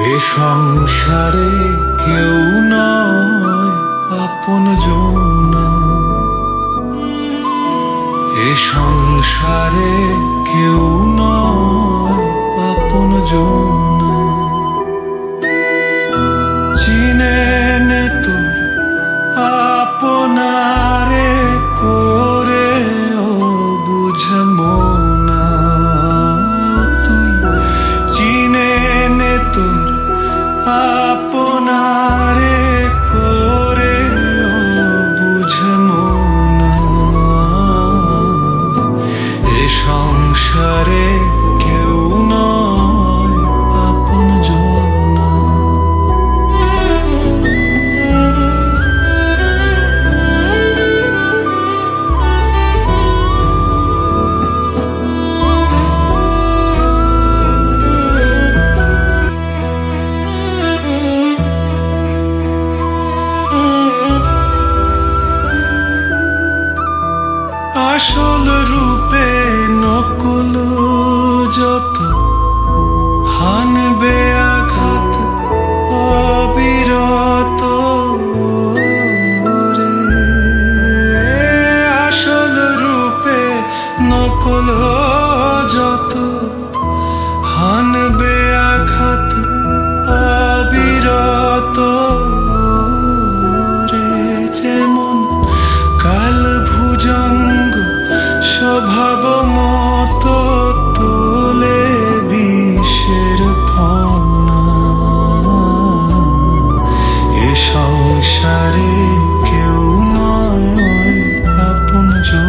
এ সংসারে কেউ নয় আপনজন, এ সংসারে কেউ নয় আপনজন। চিনে নে তোর আপনারে করে ও বুঝে মনা, তুই চিনে নে তোর আপনারে করে ও বুঝে মনা। এ সংসারে কেউ নয় আপনজন। আসল রূপে নকল যত হানবে আঘাত অবিরত রে। আসল রূপে নকল যত হানবে আঘাত অবিরত রে। যেমন কাল ভুজঙ্গ স্বভাব মতো তোলে বিষের ফনা। এ সংসারে কেউ নয় আপনজন।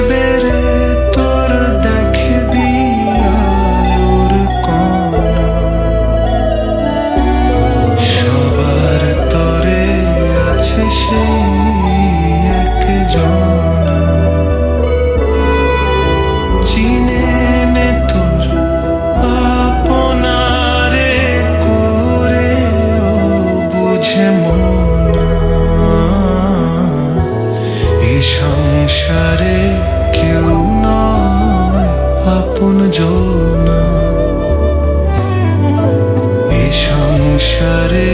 বেড়ে তোর দেখবি আলোর কণা। সবার তরে আছে সেই একজন। চিনে নে তোর আপনারে করে ও বুঝে মনা। এই সংসারে কেউ নয় আপনজন। এ সংসারে